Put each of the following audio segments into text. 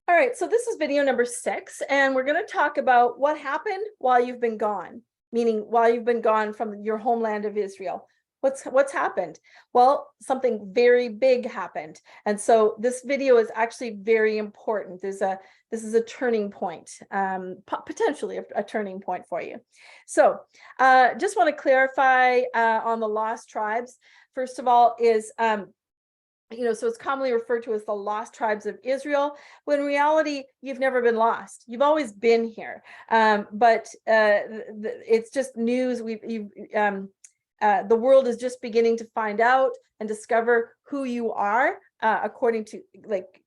All right, so this is video number 6, and we're going to talk about what happened while you've been gone, meaning while you've been gone from your homeland of Israel. What's happened? Well, something very big happened. And so this video is actually very important. This is a turning point, potentially a turning point for you. So just want to clarify on the lost tribes. First of all is so it's commonly referred to as the lost tribes of Israel, when in reality, you've never been lost. You've always been here. But it's just news. The world is just beginning to find out and discover who you are, according to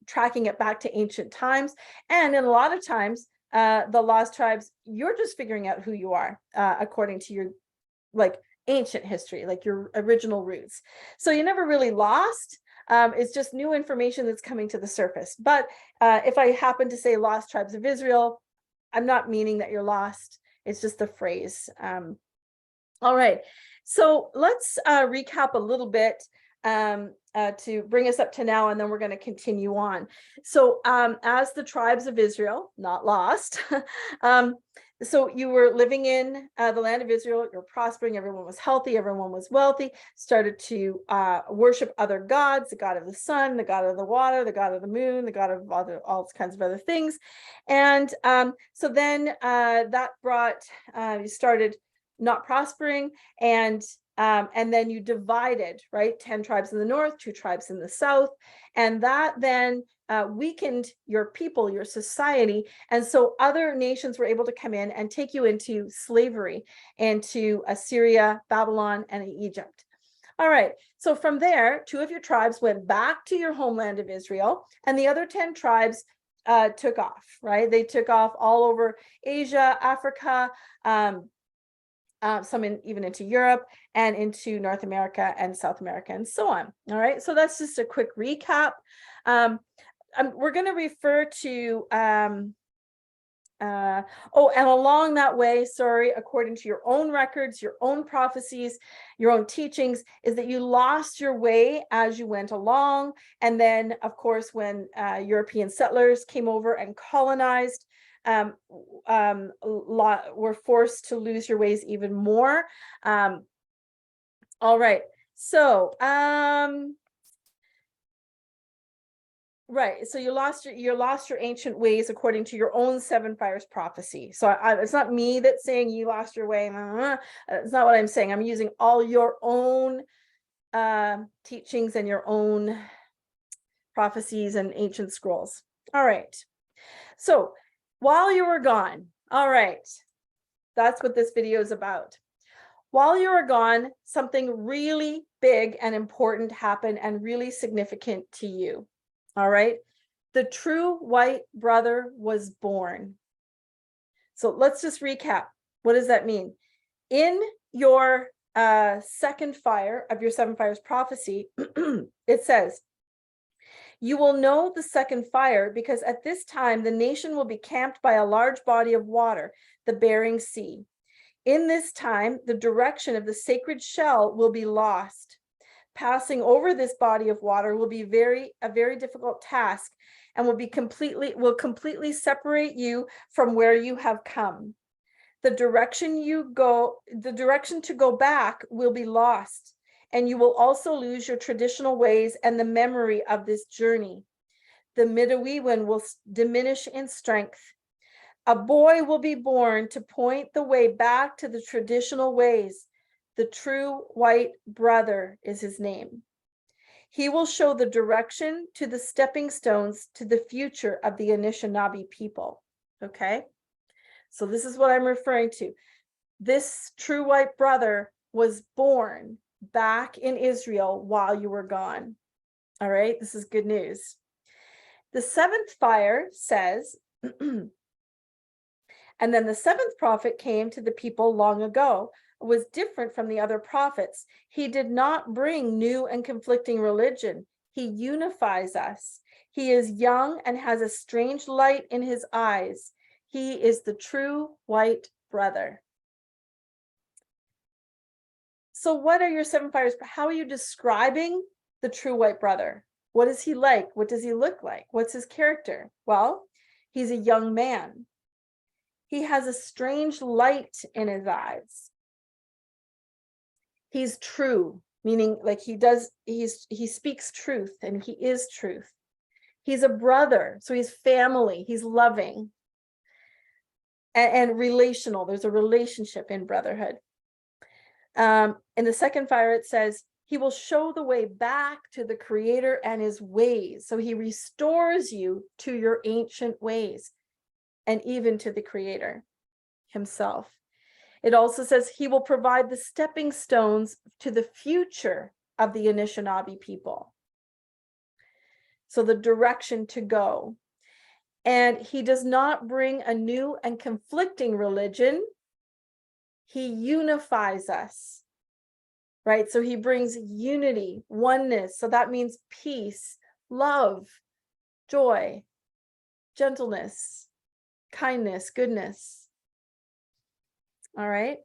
tracking it back to ancient times. And in a lot of times, the lost tribes, you're just figuring out who you are, according to your ancient history, like your original roots. So you're never really lost. It's just new information that's coming to the surface. But if I happen to say lost tribes of Israel, I'm not meaning that you're lost. It's just a phrase. All right. So let's recap a little bit to bring us up to now, and then we're going to continue on. So as the tribes of Israel, not lost, so you were living in the land of Israel, you're prospering, everyone was healthy, everyone was wealthy, started to worship other gods, the god of the sun, the god of the water, the god of the moon, the god of all kinds of other things. And so then that brought, you started not prospering, and then you divided, right? 10 tribes in the north, 2 tribes in the south, and that then weakened your people, your society. And so other nations were able to come in and take you into slavery, into Assyria, Babylon, and Egypt. All right, so from there, 2 of your tribes went back to your homeland of Israel, and the other 10 tribes took off, right? They took off all over Asia, Africa, some even into Europe and into North America and South America and so on. All right, so that's just a quick recap. We're going to refer to, and along that way, according to your own records, your own prophecies, your own teachings, is that you lost your way as you went along. And then, of course, when European settlers came over and colonized, were forced to lose your ways even more. All right, so right, so you lost your ancient ways according to your own 7 fires prophecy. So it's not me that's saying you lost your way. It's not what I'm saying. I'm using all your own teachings and your own prophecies and ancient scrolls. All right, so while you were gone, all right, that's what this video is about. While you were gone, something really big and important happened and really significant to you. All right, the true white brother was born. So let's just recap. What does that mean? In your second fire of your 7 fires prophecy, it says, "You will know the second fire because at this time the nation will be camped by a large body of water, the Bering Sea. In this time, the direction of the sacred shell will be lost. Passing over this body of water will be a very difficult task and will completely separate you from where you have come. The direction to go back will be lost, and you will also lose your traditional ways and the memory of this journey. The Midewiwin will diminish in strength. A boy will be born to point the way back to the traditional ways. The true white brother is his name. He will show the direction to the stepping stones to the future of the Anishinaabe people." Okay, so this is what I'm referring to. This true white brother was born back in Israel while you were gone. All right, this is good news. The 7th fire says, "And then the 7th prophet came to the people long ago, was different from the other prophets. He did not bring new and conflicting religion. He unifies us. He is young and has a strange light in his eyes. He is the true white brother." So what are your 7 fires? How are you describing the true white brother? What is he like? What does he look like? What's his character? Well, he's a young man. He has a strange light in his eyes. He's true, meaning like he speaks truth and he is truth. He's a brother, so he's family, he's loving and relational. There's a relationship in brotherhood. In the second fire, it says, he will show the way back to the Creator and his ways. So he restores you to your ancient ways and even to the Creator himself. It also says he will provide the stepping stones to the future of the Anishinaabe people. So the direction to go. And he does not bring a new and conflicting religion. He unifies us, right? So he brings unity, oneness. So that means peace, love, joy, gentleness, kindness, goodness. All right.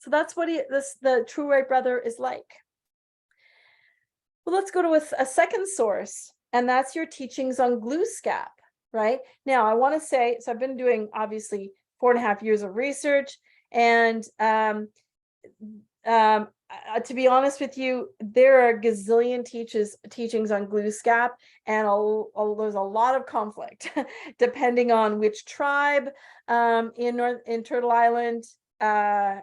So that's what the true white brother is like. Well, let's go to a second source, and that's your teachings on Glooskap, right? Now, I want to say, so I've been doing obviously 4.5 years of research, and to be honest with you, there are a gazillion teachings on Glooskap, and there's a lot of conflict depending on which tribe in Turtle Island. I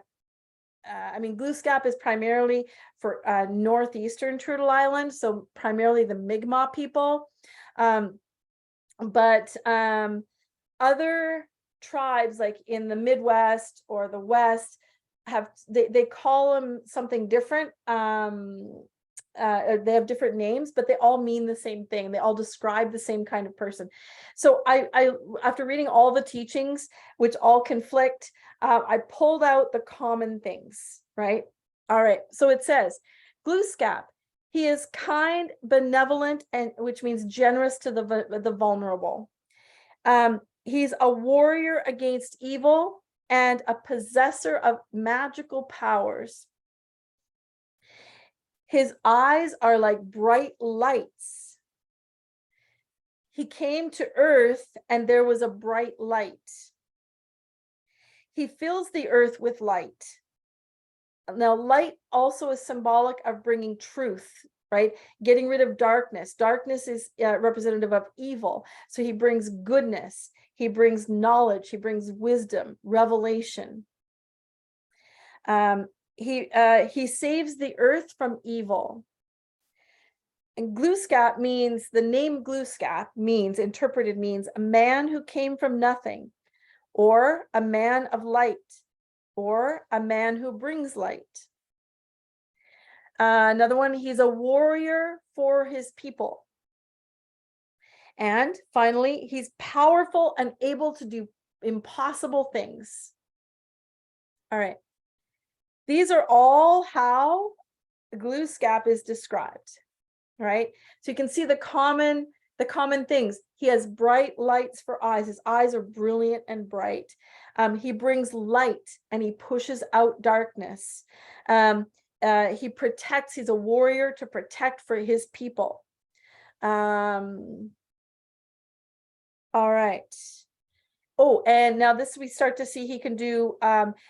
mean, Glooskap is primarily for northeastern Turtle Island, so primarily the Mi'kmaq people. But other tribes like in the Midwest or the West they call them something different. They have different names, but they all mean the same thing. They all describe the same kind of person. So I after reading all the teachings, which all conflict, I pulled out the common things, right? All right. So it says, Glooskap, he is kind, benevolent, and which means generous to the vulnerable. He's a warrior against evil and a possessor of magical powers. His eyes are like bright lights. He came to earth and there was a bright light. He fills the earth with light. Now, light also is symbolic of bringing truth, right? Getting rid of darkness. Darkness is representative of evil. So he brings goodness. He brings knowledge. He brings wisdom, revelation. He saves the earth from evil. And Glooskap means, the name Glooskap means, interpreted means, a man who came from nothing, or a man of light, or a man who brings light. Another one, he's a warrior for his people. And finally, he's powerful and able to do impossible things. All right. These are all how Glooskap is described, right? So you can see the common things. He has bright lights for eyes. His eyes are brilliant and bright. He brings light and he pushes out darkness. He protects. He's a warrior to protect for his people. All right. Oh, and now this we start to see he can do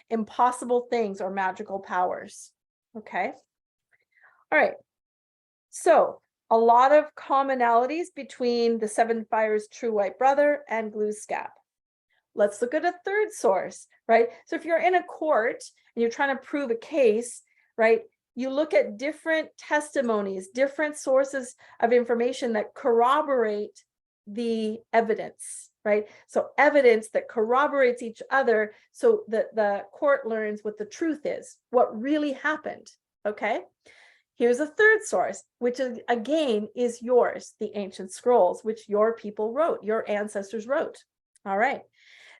impossible things or magical powers. Okay. All right. So a lot of commonalities between the Seven Fires True White Brother and Glooskap. Let's look at a third source, right? So if you're in a court and you're trying to prove a case, right, you look at different testimonies, different sources of information that corroborate the evidence, right? So evidence that corroborates each other so that the court learns what the truth is, what really happened, okay? Here's a third source, which is, again, is yours, the ancient scrolls, which your people wrote, your ancestors wrote. All right.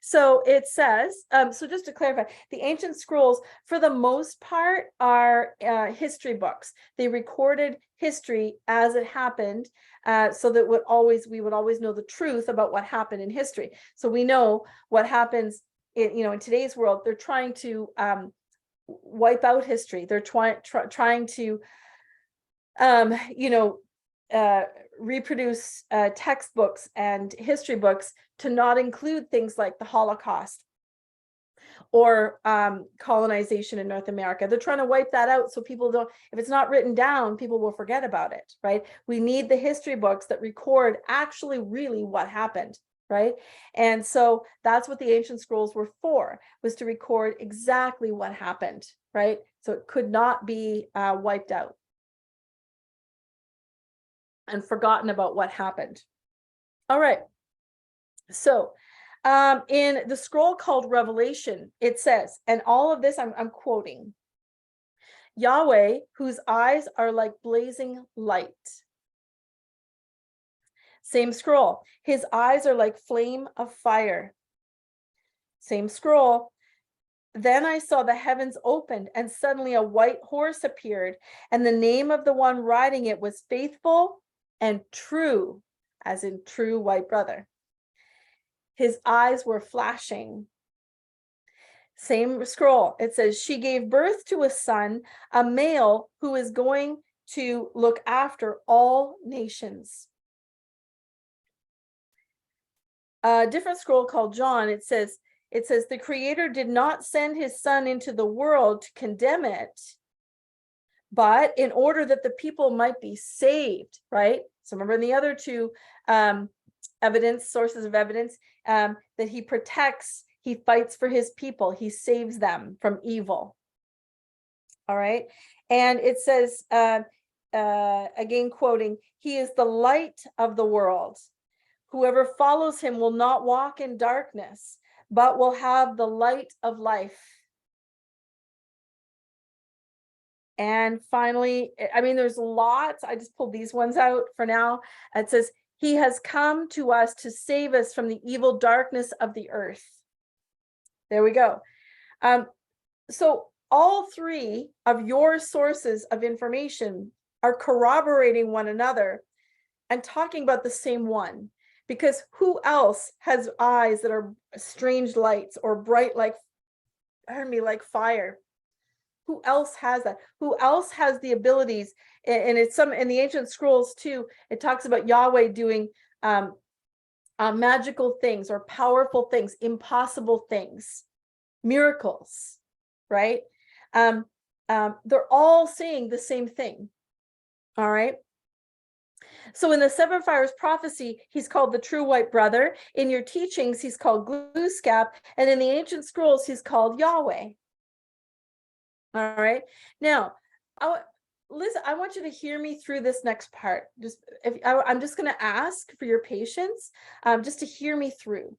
So it says, so just to clarify, the ancient scrolls, for the most part, are history books. They recorded history as it happened, so that we would always know the truth about what happened in history. So we know what happens in today's world. They're trying to wipe out history. They're trying to reproduce textbooks and history books to not include things like the Holocaust or colonization in North America. They're trying to wipe that out so people don't, if it's not written down, people will forget about it, right? We need the history books that record actually really what happened, right? And so that's what the ancient scrolls were for, was to record exactly what happened, right? So it could not be wiped out and forgotten about what happened. All right. So in the scroll called Revelation, it says, and all of this I'm quoting, Yahweh, whose eyes are like blazing light. Same scroll. His eyes are like flame of fire. Same scroll. Then I saw the heavens opened, and suddenly a white horse appeared, and the name of the one riding it was Faithful and True, as in true white brother. His eyes were flashing. Same scroll. It says, she gave birth to a son, a male who is going to look after all nations. A different scroll called John, it says, the Creator did not send his son into the world to condemn it, but in order that the people might be saved, right? So remember in the other two sources of evidence, that he protects, he fights for his people, he saves them from evil. All right. And it says, again, quoting, he is the light of the world. Whoever follows him will not walk in darkness, but will have the light of life. And finally, I mean, there's lots. I just pulled these ones out for now. It says, he has come to us to save us from the evil darkness of the earth. There we go. So all three of your sources of information are corroborating one another and talking about the same one. Because who else has eyes that are strange lights or bright like fire? Who else has that? Who else has the abilities? And it's some in the ancient scrolls too. It talks about Yahweh doing magical things or powerful things, impossible things, miracles, right? They're all saying the same thing. All right. So in the Seven Fires Prophecy, he's called the true white brother. In your teachings, he's called Glooskap. And in the ancient scrolls, he's called Yahweh. All right. Now, Liz, I want you to hear me through this next part. I'm just going to ask for your patience, just to hear me through.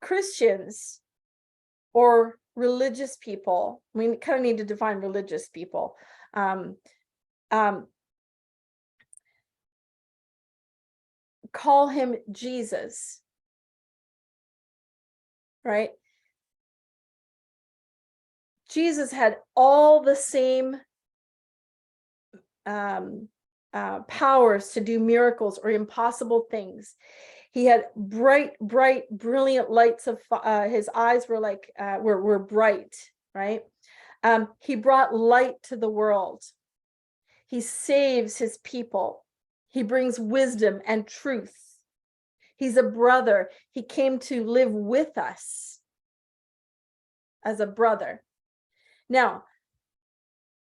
Christians or religious people, we kind of need to define religious people. Call him Jesus, right? Jesus had all the same powers to do miracles or impossible things. He had bright, brilliant lights of his eyes were like were bright, right? He brought light to the world. He saves his people. He brings wisdom and truth. He's a brother. He came to live with us as a brother. Now,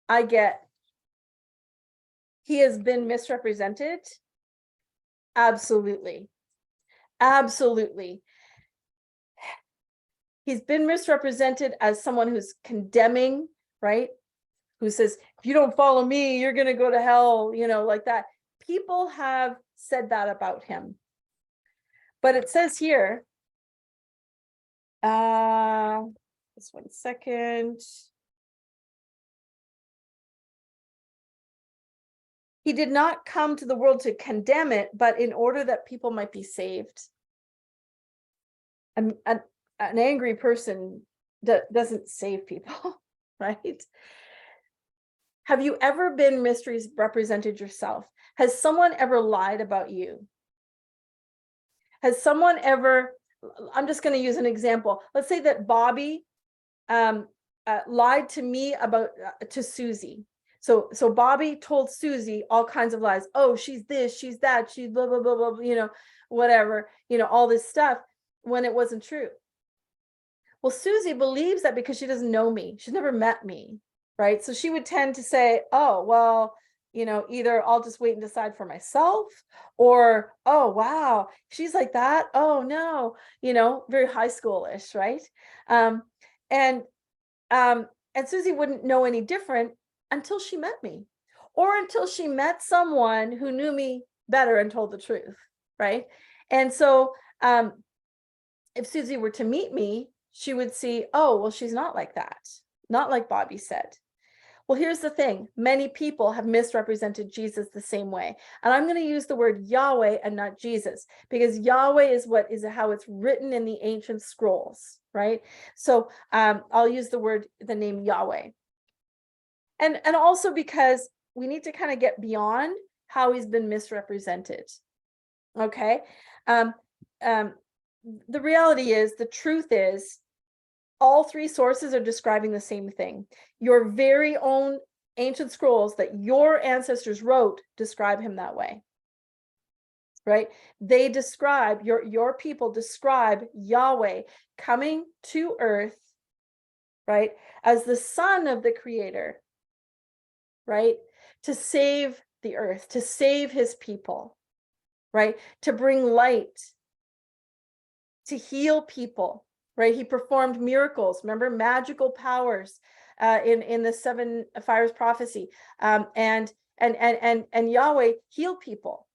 I get he has been misrepresented. Absolutely. Absolutely. He's been misrepresented as someone who's condemning, right? Who says, if you don't follow me, you're going to go to hell, you know, like that. People have said that about him. But it says here, just 1 second. He did not come to the world to condemn it, but in order that people might be saved. An angry person doesn't save people, right? Have you ever been misrepresented yourself? Has someone ever lied about you? Has someone ever, I'm just going to use an example. Let's say that Bobby lied to me about to Susie. So Bobby told Susie all kinds of lies. Oh, she's this, she's that, she's blah, blah, blah, blah, whatever, all this stuff, when it wasn't true. Well, Susie believes that because she doesn't know me. She's never met me, right? So she would tend to say, oh, well, either I'll just wait and decide for myself, or, oh, wow, she's like that. Oh, no, very high schoolish, right? And Susie wouldn't know any different until she met me, or until she met someone who knew me better and told the truth, right? And so if Susie were to meet me, she would see, oh, well, she's not like that, not like Bobby said. Well, here's the thing. Many people have misrepresented Jesus the same way. And I'm going to use the word Yahweh and not Jesus, because Yahweh is how it's written in the ancient scrolls, right? So I'll use the name Yahweh. And also because we need to kind of get beyond how he's been misrepresented. Okay. The reality is, the truth is, all three sources are describing the same thing. Your very own ancient scrolls that your ancestors wrote describe him that way, right? They describe, your people describe Yahweh coming to earth, right, as the son of the creator, right, to save the earth, to save his people, right, to bring light, to heal people, right? He performed miracles, remember, magical powers in the 7 Fires Prophecy, and Yahweh healed people.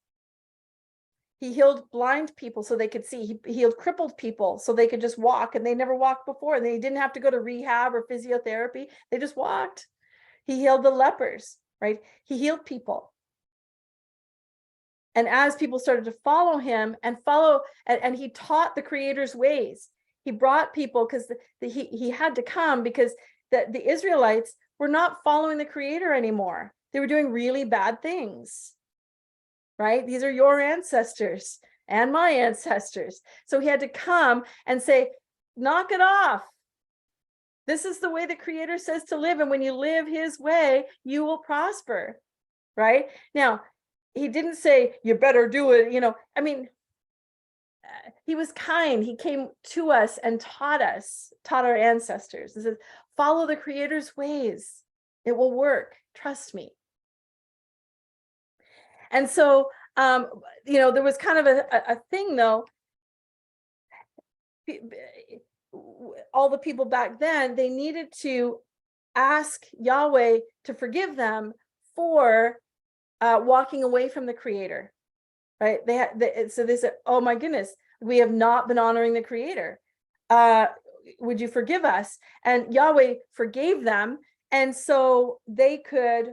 He healed blind people so they could see. He healed crippled people so they could just walk, and they never walked before, and they didn't have to go to rehab or physiotherapy. They just walked. He healed the lepers, right? He healed people. And as people started to follow him and he taught the Creator's ways. He brought people, because he had to come, because the Israelites were not following the Creator anymore. They were doing really bad things, right? These are your ancestors and my ancestors. So he had to come and say, knock it off. This is the way the Creator says to live. And when you live his way, you will prosper, right? Now, he didn't say, you better do it. He was kind. He came to us and taught our ancestors. He says, follow the Creator's ways. It will work. Trust me. And so, there was kind of a thing, though. All the people back then, they needed to ask Yahweh to forgive them for walking away from the Creator, right? So they said, oh my goodness, we have not been honoring the Creator. Would you forgive us? And Yahweh forgave them. And so they could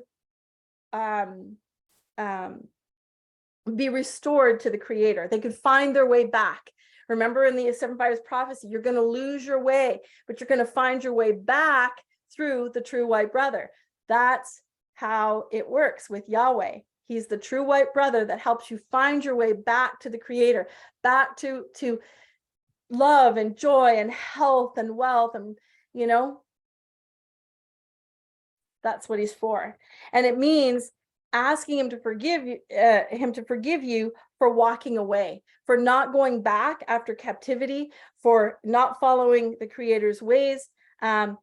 be restored to the Creator. They could find their way back. Remember, in the 7 Fires Prophecy, you're going to lose your way, but you're going to find your way back through the true white brother. That's how it works with Yahweh. He's the true white brother that helps you find your way back to the Creator, back to love and joy and health and wealth, and that's what he's for. And it means asking him to forgive you for walking away, for not going back after captivity, for not following the Creator's ways, and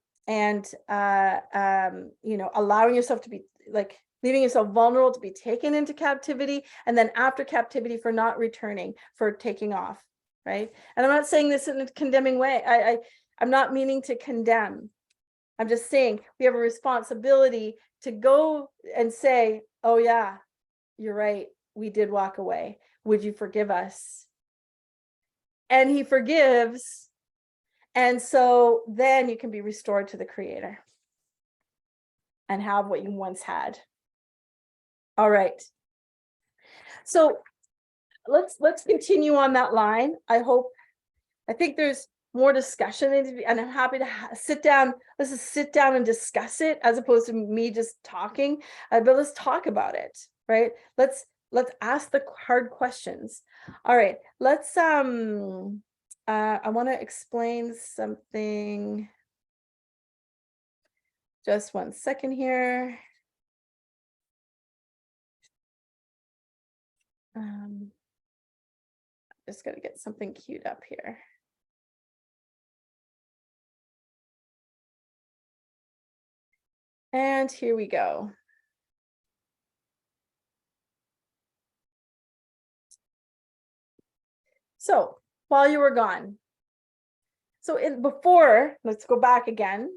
allowing yourself to be leaving yourself vulnerable to be taken into captivity, and then after captivity for not returning, for taking off, right? And I'm not saying this in a condemning way. I'm not meaning to condemn. I'm just saying we have a responsibility to go and say, oh yeah, you're right, we did walk away. Would you forgive us? And he forgives. And so then you can be restored to the Creator and have what you once had. All right. So let's continue on that line. I think there's more discussion, and I'm happy to sit down. Let's just sit down and discuss it, as opposed to me just talking. But let's talk about it, right? Let's ask the hard questions. All right. Let's I want to explain something. Just 1 second here. Just got to get something queued up here. And here we go. So while you were gone, before, let's go back again.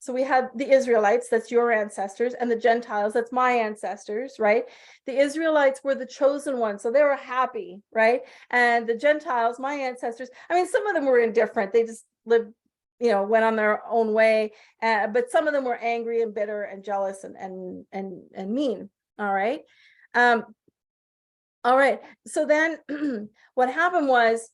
So we had the Israelites, that's your ancestors, and the Gentiles, that's my ancestors, right? The Israelites were the chosen ones, so they were happy, right? And the Gentiles, my ancestors, I mean, some of them were indifferent. They just lived, went on their own way. But some of them were angry and bitter and jealous and mean. All right. All right. So then what happened was,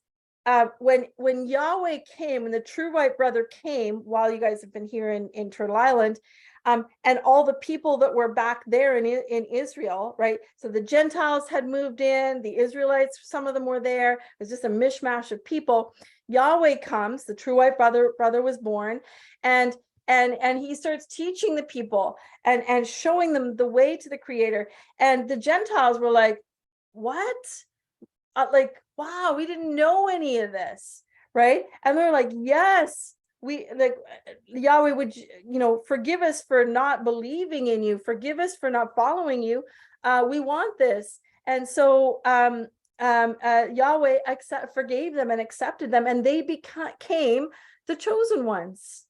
when Yahweh came, when the true white brother came, while you guys have been here in Turtle Island, and all the people that were back there in Israel, right? So the Gentiles had moved in, the Israelites, some of them were there. It was just a mishmash of people. Yahweh comes, the true white brother was born, and he starts teaching the people and showing them the way to the Creator. And the Gentiles were like, what? Like, wow, we didn't know any of this, right? And they're like, yes, we, like, Yahweh, would forgive us for not believing in you, forgive us for not following you. We want this. And so Yahweh forgave them and accepted them, and they became the chosen ones,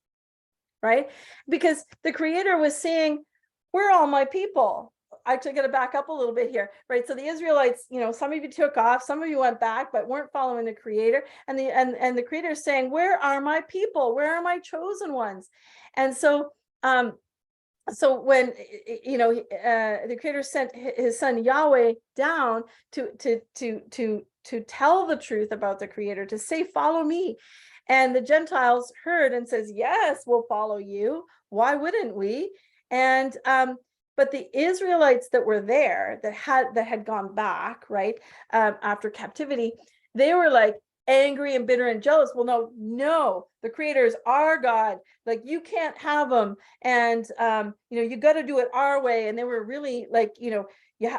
right? Because the Creator was saying, we're all my people. Actually, got to back up a little bit here, right? So the Israelites, some of you took off, some of you went back, but weren't following the Creator. And the Creator is saying, where are my people? Where are my chosen ones? And so so when the Creator sent his son Yahweh down to tell the truth about the Creator, to say, follow me. And the Gentiles heard and says, yes, we'll follow you. Why wouldn't we? And but the Israelites that were there, that had gone back, right, after captivity, they were like angry and bitter and jealous. Well, no, the Creator is our God. Like, you can't have them, and you got to do it our way. And they were really like,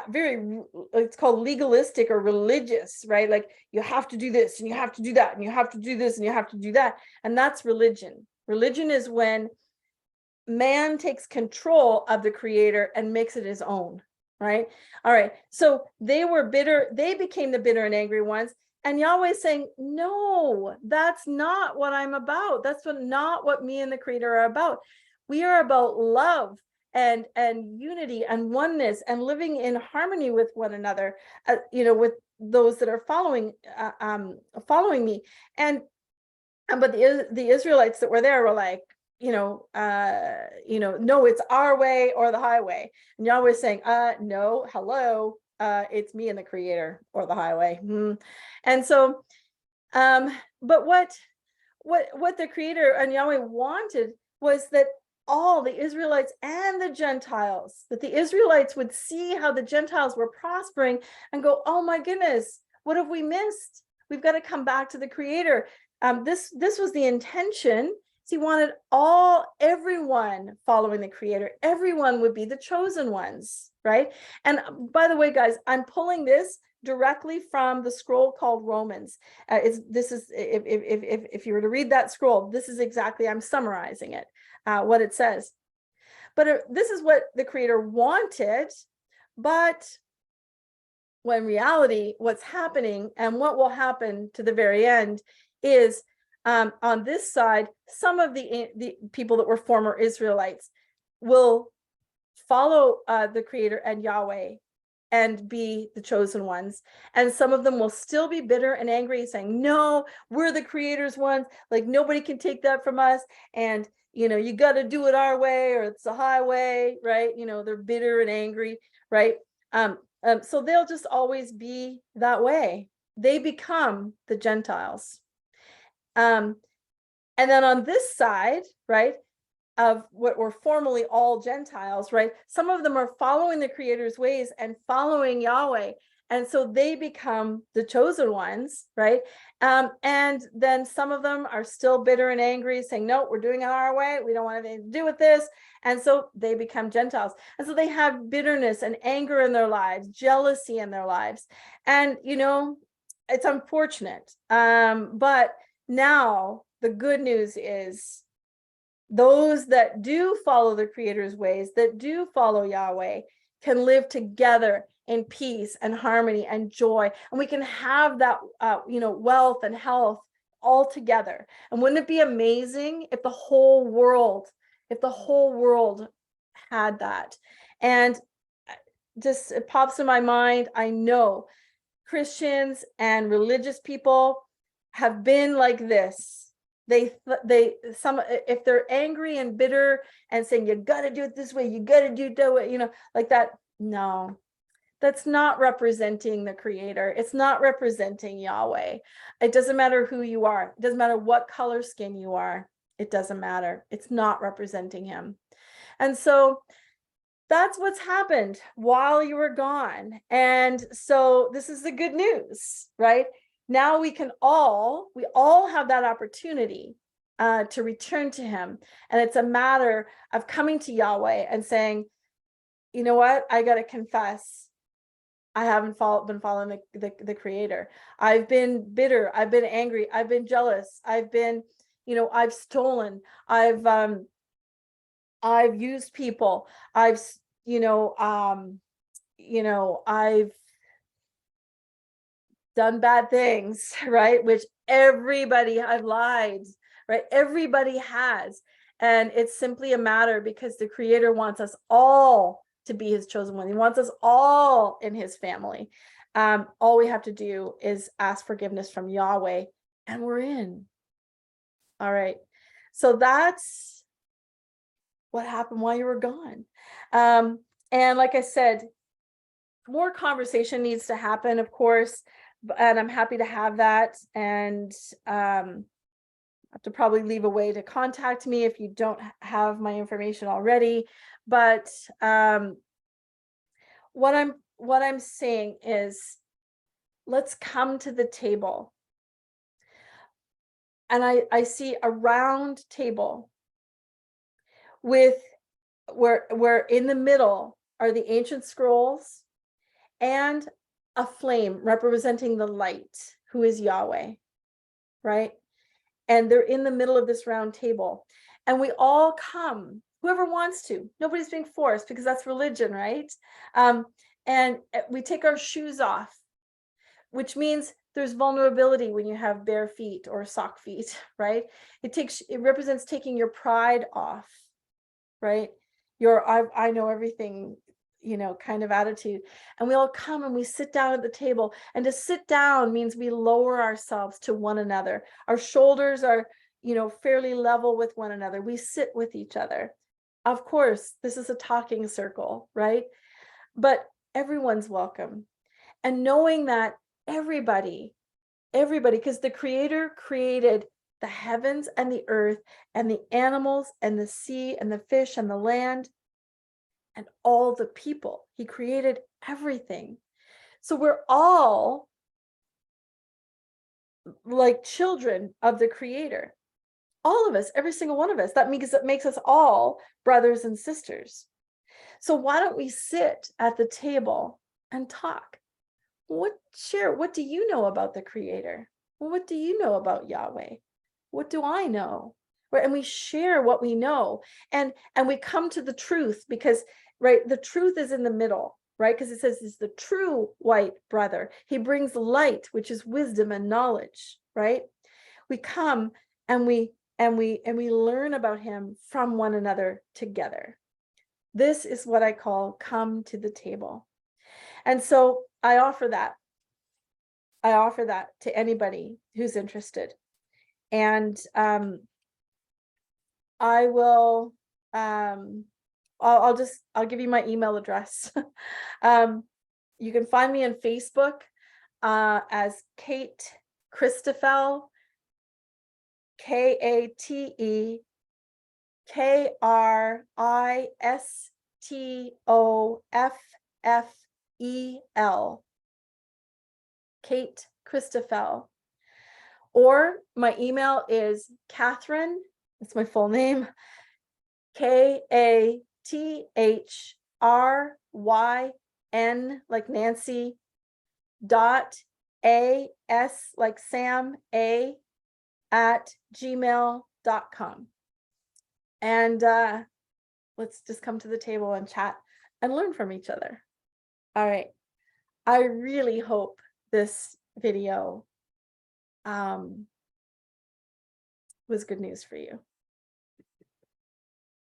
very, it's called legalistic or religious, right? Like, you have to do this and you have to do that and you have to do this and you have to do that. And that's religion. Religion is when man takes control of the Creator and makes it his own, right? All right. So they were bitter. They became the bitter and angry ones. And Yahweh is saying, no, that's not what I'm about. That's not what me and the Creator are about. We are about love and unity and oneness and living in harmony with one another, with those that are following me. But the Israelites that were there were like, no, it's our way or the highway. And Yahweh is saying, no, hello, it's me and the Creator or the highway. And so, but what the Creator and Yahweh wanted was that all the Israelites and the Gentiles, that the Israelites would see how the Gentiles were prospering and go, oh my goodness, what have we missed? We've got to come back to the Creator. This was the intention. He wanted everyone following the Creator. Everyone would be the chosen ones, right? And by the way, guys, I'm pulling this directly from the scroll called Romans. If you were to read that scroll, this is exactly, I'm summarizing it, what it says. But this is what the Creator wanted, but when reality, what's happening and what will happen to the very end is, on this side, some of the people that were former Israelites will follow the Creator and Yahweh and be the chosen ones. And some of them will still be bitter and angry, saying, no, we're the Creator's ones. Like, nobody can take that from us. And, you got to do it our way, or it's a highway, right? They're bitter and angry, right? So they'll just always be that way. They become the Gentiles. And then on this side, right, of what were formerly all Gentiles, right, some of them are following the Creator's ways and following Yahweh, And so they become the chosen ones, right? And then some of them are still bitter and angry, saying, no, we're doing it our way. We don't want anything to do with this. And so they become Gentiles. And so they have bitterness and anger in their lives, jealousy in their lives. And, you know, it's unfortunate. But now the good news is those that do follow the Creator's ways, that do follow Yahweh, can live together in peace and harmony and joy, and we can have that wealth and health all together. And wouldn't it be amazing if the whole world had that? And just it pops in my mind, I know Christians and religious people have been like this. If they're angry and bitter and saying, you got to do it this way, you got to do it, like that. No, that's not representing the Creator. It's not representing Yahweh. It doesn't matter who you are. It doesn't matter what color skin you are. It doesn't matter. It's not representing him. And so that's what's happened while you were gone. And so this is the good news, right? Now we all have that opportunity to return to him. And it's a matter of coming to Yahweh and saying, you know what? I got to confess, I haven't been following the Creator. I've been bitter. I've been angry. I've been jealous. I've been, I've stolen. I've used people. I've done bad things, right? Which I've lied, right? Everybody has. And it's simply a matter because the Creator wants us all to be his chosen one. He wants us all in his family. All we have to do is ask forgiveness from Yahweh and we're in. All right. So that's what happened while you were gone. And like I said, more conversation needs to happen, of course, and I'm happy to have that. And I have to probably leave a way to contact me if you don't have my information already. But what I'm saying is, let's come to the table. And I see a round table with where in the middle are the ancient scrolls and a flame representing the light, who is Yahweh, right? And they're in the middle of this round table. And we all come, whoever wants to. Nobody's being forced because that's religion, right? And we take our shoes off, which means there's vulnerability when you have bare feet or sock feet, right? It represents taking your pride off, right? I know everything, kind of attitude. And we all come and we sit down at the table. And to sit down means we lower ourselves to one another. Our shoulders are, fairly level with one another. We sit with each other. Of course, this is a talking circle, right? But everyone's welcome. And knowing that everybody, because the Creator created the heavens and the earth and the animals and the sea and the fish and the land and all the people. He created everything. So we're all like children of the Creator. All of us, every single one of us. That makes us all brothers and sisters. So why don't we sit at the table and talk? What do you know about the Creator? What do you know about Yahweh? What do I know? Right? And we share what we know, and we come to the truth, because right, the truth is in the middle, right? Because it says it's the true white brother. He brings light, which is wisdom and knowledge, right? We come and we learn about him from one another together. This is what I call come to the table. And so I offer that to anybody who's interested. And I will I'll give you my email address. You can find me on Facebook as Kate Christoffel, KateKristoffel. Kate Christoffel. Or my email is Catherine, it's my full name, KATHRYN, like Nancy, .AS like Sam, @gmail.com. And let's just come to the table and chat and learn from each other. All right. I really hope this video was good news for you.